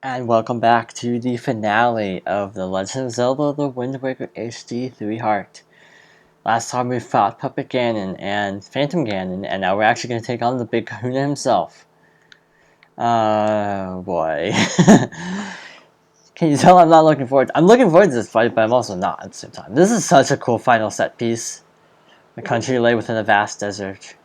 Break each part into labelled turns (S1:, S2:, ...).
S1: And welcome back to the finale of The Legend of Zelda The Wind Waker HD 3 Heart. Last time we fought Puppet Ganon and Phantom Ganon, and now we're actually going to take on the big kahuna himself. Boy. Can you tell I'm not looking forward I'm looking forward to this fight, but I'm also not at the same time. This is such a cool final set piece. The country lay within a vast desert.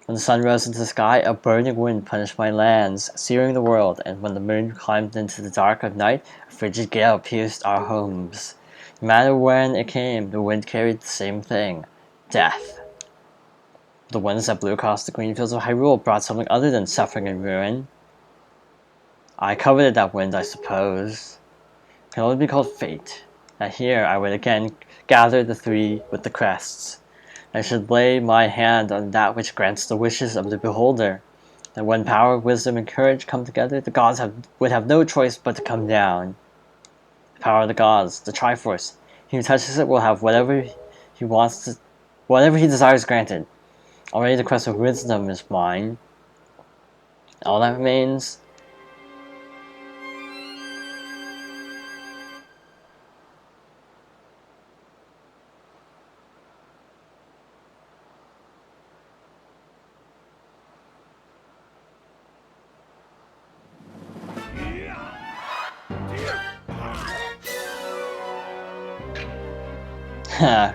S1: When the sun rose into the sky, a burning wind punished my lands, searing the world, and when the moon climbed into the dark of night, a frigid gale pierced our homes. No matter when it came, the wind carried the same thing: death. The winds that blew across the green fields of Hyrule brought something other than suffering and ruin. I coveted that wind, I suppose. It can only be called fate. That here I would again gather the three with the crests. I should lay my hand on that which grants the wishes of the beholder. That when power, wisdom, and courage come together, the gods would have no choice but to come down. The power of the gods, the Triforce. He who touches it will have whatever he desires granted. Already the quest of wisdom is mine. All that remains.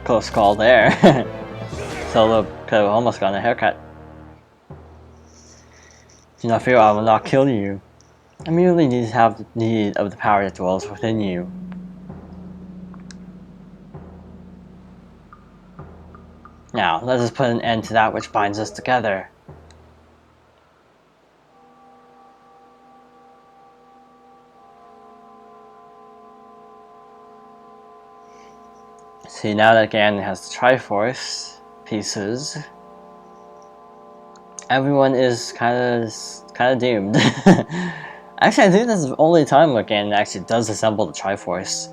S1: Close call there. Solo could have almost gotten a haircut. Do not fear, I will not kill you. I merely need to have the need of the power that dwells within you. Now, let us put an end to that which binds us together. See, now that Ganon has the Triforce pieces, everyone is kind of doomed. Actually, I think this is the only time where Ganon actually does assemble the Triforce.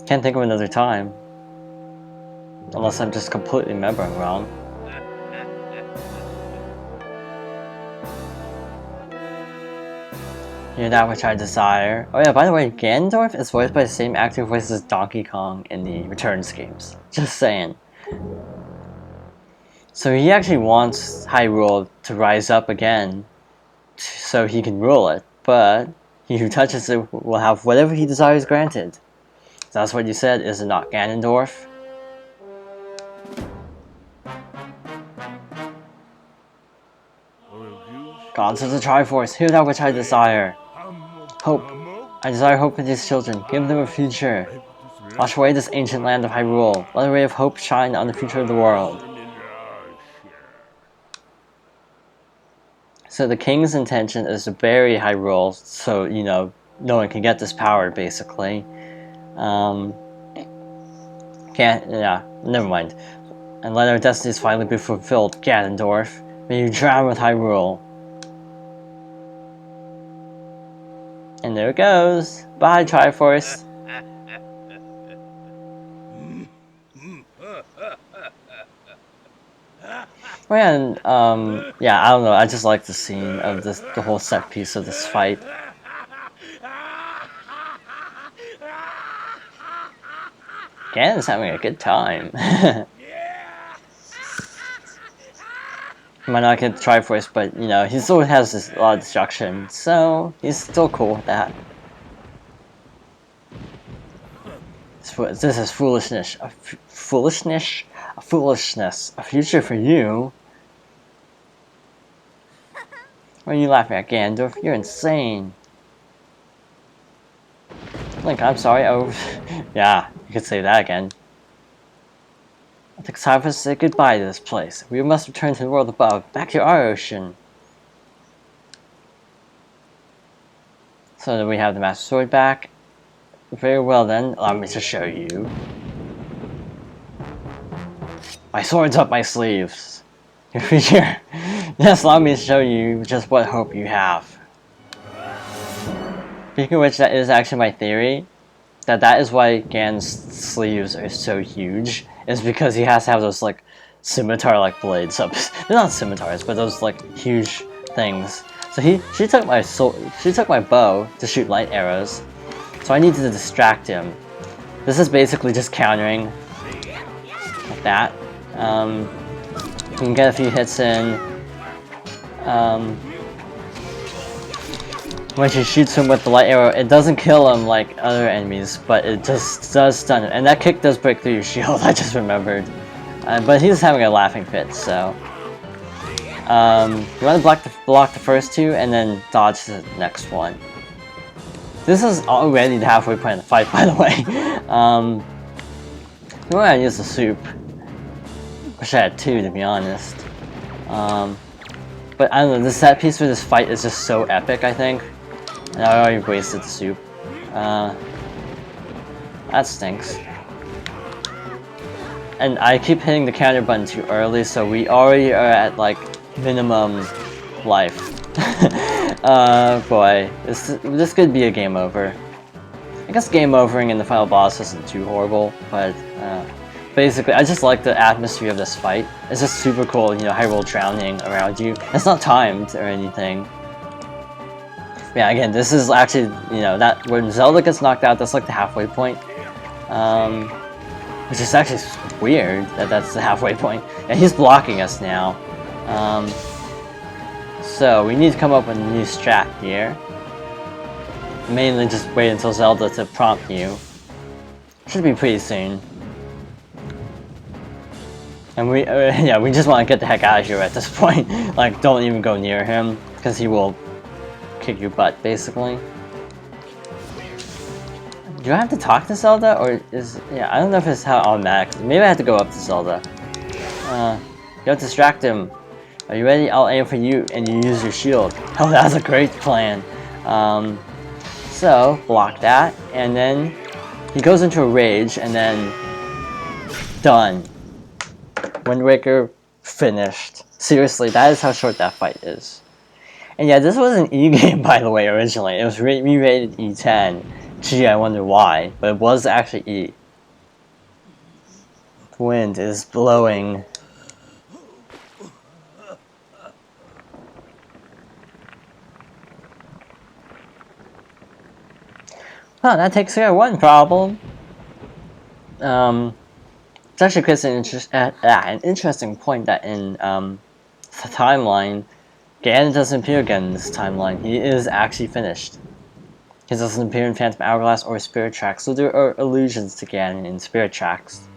S1: Can't think of another time. Unless I'm just completely remembering wrong. You're that which I desire. Oh yeah, by the way, Ganondorf is voiced by the same actor who voices Donkey Kong in the Returns games. Just saying. So he actually wants Hyrule to rise up again, so he can rule it, but he who touches it will have whatever he desires granted. That's what you said, is it not, Ganondorf? Gods of the Triforce, hear that which I desire. Hope. I desire hope for these children. Give them a future. Wash away this ancient land of Hyrule. Let a ray of hope shine on the future of the world. So the king's intention is to bury Hyrule, so, you know, no one can get this power, basically. Never mind. And let our destinies finally be fulfilled, Ganondorf. May you drown with Hyrule. And there it goes. Bye, Triforce. Oh yeah, and, yeah, I don't know, I just like the scene of the whole set piece of this fight. Ganon's having a good time. He might not get the Triforce, but, you know, he still has a lot of destruction, so he's still cool with that. This is foolishness. Foolishness? A foolishness. A future for you? What are you laughing at, Ganondorf? You're insane. Link, I'm sorry. Oh, yeah, you could say that again. I think it's time for us to say goodbye to this place. We must return to the world above, back to our ocean. So that we have the Master Sword back. Very well then, allow me to show you. My sword's up my sleeves. Here. Yes, allow me to show you just what hope you have. Speaking of which, that is actually my theory. That is why Ganon's sleeves are so huge. Is because he has to have those, like, scimitar-like blades up. They're not scimitars, but those, like, huge things So she took my she took my bow to shoot light arrows. So I needed to distract him. This is basically just countering like that. You can get a few hits in. When she shoots him with the light arrow, it doesn't kill him like other enemies, but it just does stun him. And that kick does break through your shield, I just remembered. But he's having a laughing fit, so... you want to block the first two, and then dodge the next one. This is already the halfway point of the fight, by the way. You want to use the soup. Wish I had two, to be honest. But I don't know, the set piece for this fight is just so epic, I think. And I already wasted the soup. That stinks. And I keep hitting the counter button too early, so we already are at like minimum life. Boy, this could be a game over. I guess game overing in the final boss isn't too horrible, but basically, I just like the atmosphere of this fight. It's just super cool, you know, Hyrule drowning around you. It's not timed or anything. Yeah, again, this is actually, you know, that when Zelda gets knocked out, that's like the halfway point. Which is actually weird that that's the halfway point. And he's blocking us now. So we need to come up with a new strat here. Mainly just wait until Zelda to prompt you. Should be pretty soon. And we, yeah, we just want to get the heck out of here at this point. Like, don't even go near him, because he will kick your butt, basically. Do I have to talk to Zelda, or is... yeah, I don't know if it's how automatic. Maybe I have to go up to Zelda. You have to distract him. Are you ready? I'll aim for you, and you use your shield. Oh, that's a great plan. So, block that, and then he goes into a rage, and then... done. Wind Waker finished. Seriously, that is how short that fight is. And yeah, this was an E game, by the way, originally. It was re-rated E10. Gee, I wonder why, but it was actually E. The wind is blowing. Well, that takes care of one problem. It's actually quite an interesting point that in the timeline, Ganon doesn't appear again in this timeline. He is actually finished. He doesn't appear in Phantom Hourglass or Spirit Tracks, so there are allusions to Ganon in Spirit Tracks.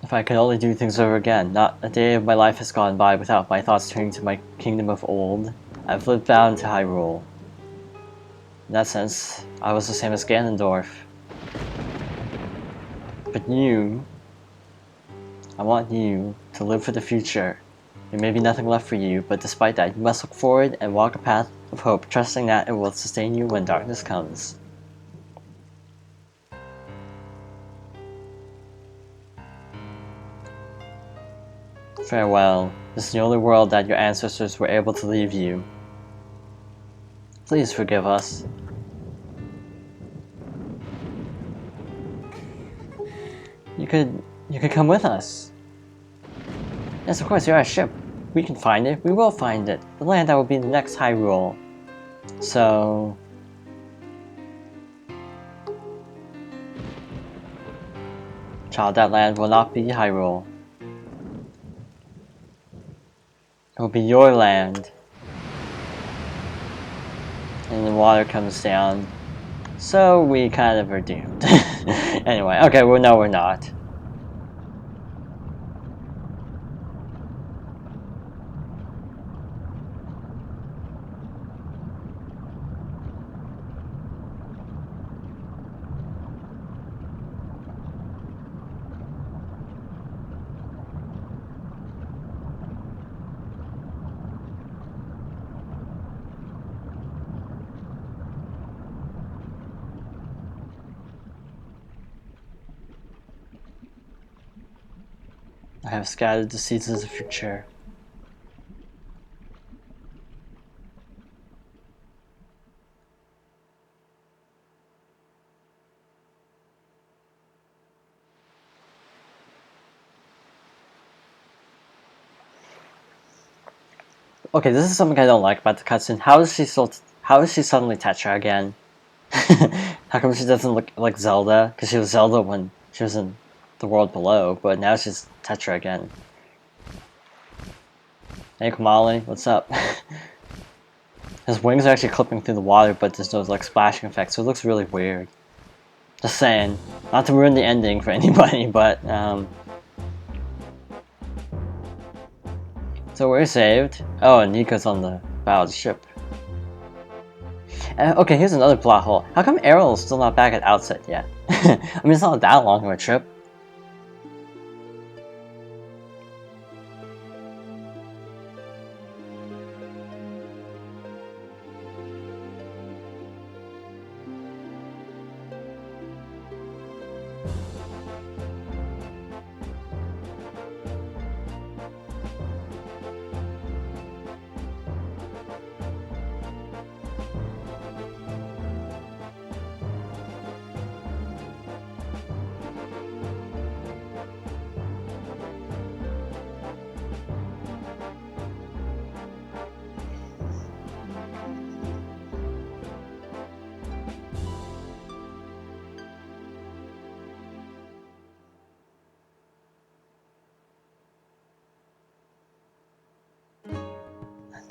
S1: If I could only do things over again, not a day of my life has gone by without my thoughts turning to my kingdom of old. I've lived bound to Hyrule. In that sense, I was the same as Ganondorf. But you... I want you to live for the future. There may be nothing left for you, but despite that, you must look forward and walk a path of hope, trusting that it will sustain you when darkness comes. Farewell. This is the only world that your ancestors were able to leave you. Please forgive us. You could come with us. Yes, of course, you're our ship. We can find it. We will find it. The land that will be the next Hyrule. So... child, that land will not be Hyrule. It will be your land. And the water comes down. So we kind of are doomed. Anyway, okay, well, no, we're not. I have scattered the seeds of the future. Okay, this is something I don't like about the cutscene. How is she suddenly Tetra again? How come she doesn't look like Zelda? Because she was Zelda when she was in the world below, but now she's Tetra again. Hey Kamali, what's up? His wings are actually clipping through the water, but there's no like splashing effect, so it looks really weird. Just saying. Not to ruin the ending for anybody, but so we're saved. Oh, and Nico's on the bow of the ship. Okay, here's another plot hole. How come Errol is still not back at Outset yet? I mean, it's not that long of a trip.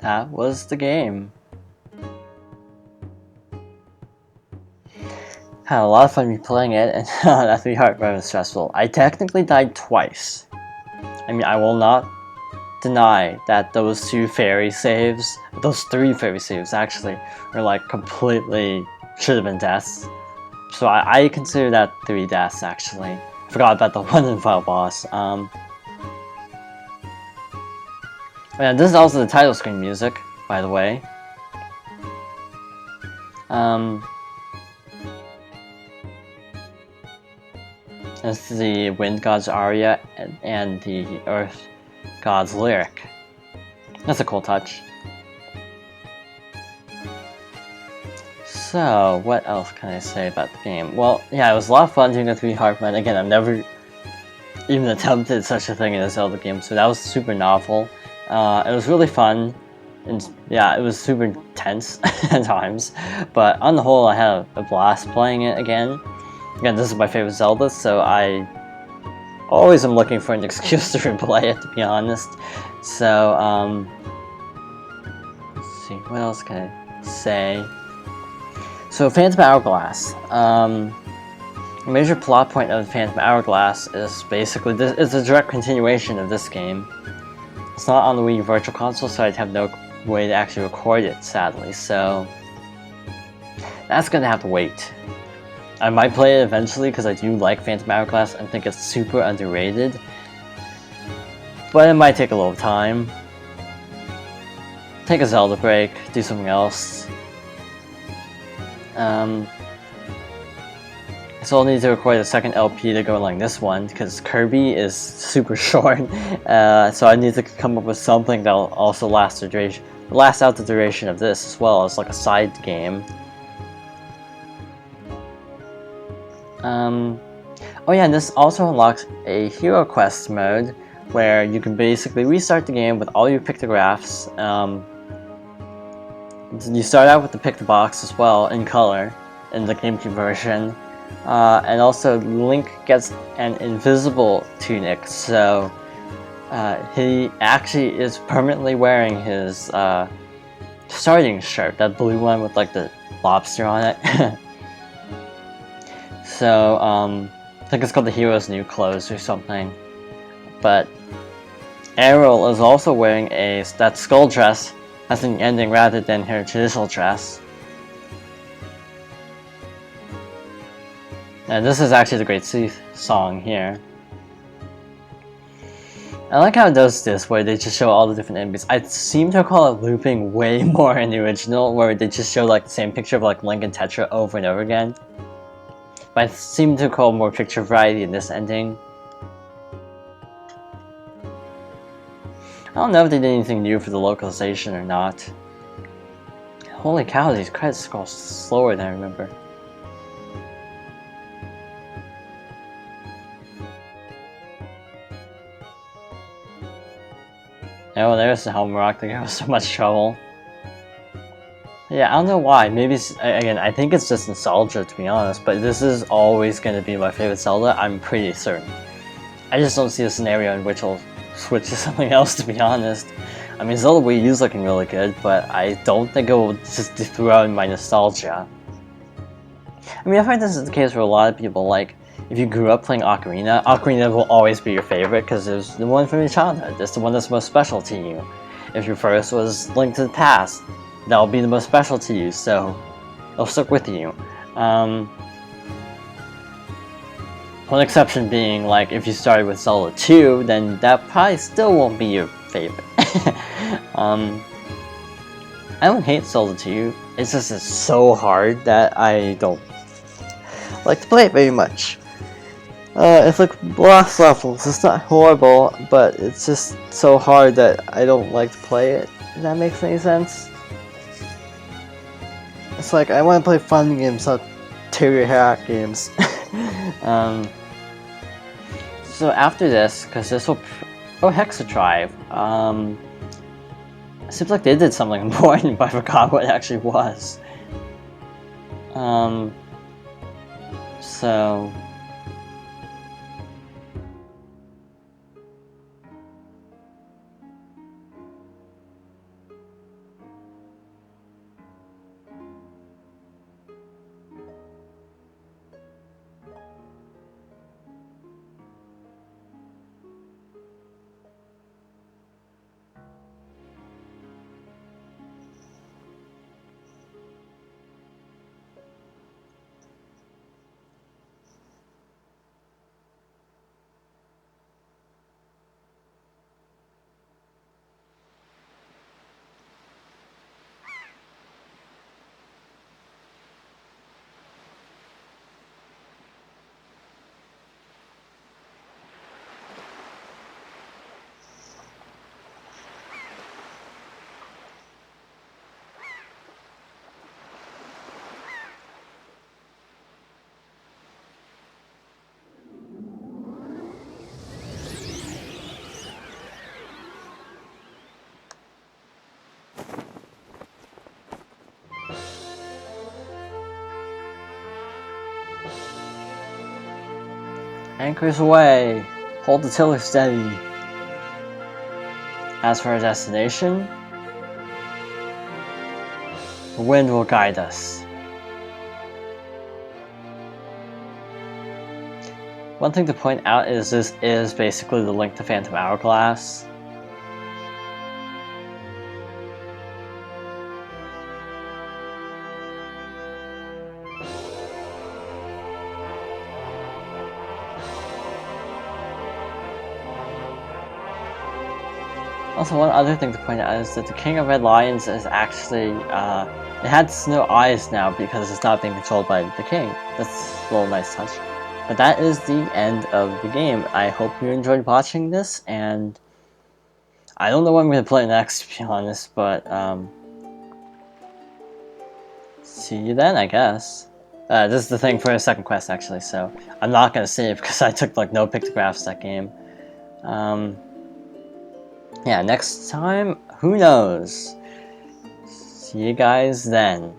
S1: That was the game. Had a lot of fun replaying it, and that 3-heart run was stressful. I technically died twice. I mean, I will not deny that those 2 fairy saves, those 3 fairy saves actually, are like completely should have been deaths. So I consider that 3 deaths actually. I forgot about the one in final boss. And this is also the title screen music, by the way. It's the Wind God's aria and the Earth God's lyric. That's a cool touch. So, what else can I say about the game? Well, yeah, it was a lot of fun doing a 3-heart run. Again, I've never even attempted such a thing in a Zelda game, so that was super novel. It was really fun, and yeah, it was super tense at times, but on the whole, I had a blast playing it again. Again, this is my favorite Zelda, so I always am looking for an excuse to replay it, to be honest. So, let's see, what else can I say? So, Phantom Hourglass. A major plot point of Phantom Hourglass is basically, this is a direct continuation of this game. It's not on the Wii Virtual Console, so I'd have no way to actually record it, sadly, so that's gonna have to wait. I might play it eventually because I do like Phantom Hourglass and think it's super underrated, but it might take a little time. Take a Zelda break, do something else. So I'll need to record a second LP to go like this one because Kirby is super short, so I need to come up with something that'll also last out the duration of this as well as like a side game. Oh yeah, and this also unlocks a Hero Quest mode where you can basically restart the game with all your pictographs. You start out with the picto box as well in color in the GameCube version, and also Link gets an invisible tunic, so he actually is permanently wearing his starting shirt, that blue one with like the lobster on it. So, I think it's called the Hero's New Clothes or something. But Errol is also wearing that skull dress as an ending rather than her traditional dress. And this is actually the Great Sea song here. I like how it does this, where they just show all the different enemies. I seem to recall it looping way more in the original, where they just show like the same picture of like Link and Tetra over and over again. But I seem to recall more picture variety in this ending. I don't know if they did anything new for the localization or not. Holy cow, these credits go slower than I remember. Oh, there's the home rock that gave us so much trouble. Yeah, I don't know why. Maybe, again, I think it's just nostalgia, to be honest, but this is always going to be my favorite Zelda, I'm pretty certain. I just don't see a scenario in which I'll switch to something else, to be honest. I mean, Zelda Wii U's looking really good, but I don't think it will just throw in my nostalgia. I mean, I find this is the case for a lot of people. Like, if you grew up playing Ocarina, Ocarina will always be your favorite because it's the one from your childhood. It's the one that's most special to you. If your first was Link to the Past, that'll be the most special to you, so it'll stick with you. One exception being, like, if you started with Zelda 2, then that probably still won't be your favorite. I don't hate Zelda 2, it's just it's so hard that I don't like to play it very much. It's like boss levels, it's not horrible, but it's just so hard that I don't like to play it, if that makes any sense. It's like, I want to play fun games, not tear your hair out games. So after this, because this will... Oh, Hexadrive. Seems like they did something important, but I forgot what it actually was. So... Anchors away! Hold the tiller steady! As for our destination, the wind will guide us. One thing to point out is this is basically the Link to Phantom Hourglass. Also, one other thing to point out is that the King of Red Lions is actually, it has no eyes now because it's not being controlled by the king. That's a little nice touch. But that is the end of the game. I hope you enjoyed watching this, and I don't know what I'm going to play next, to be honest, but, see you then, I guess. This is the thing for a second quest, actually, so I'm not going to save because I took, like, no pictographs that game. Yeah, next time, who knows? See you guys then.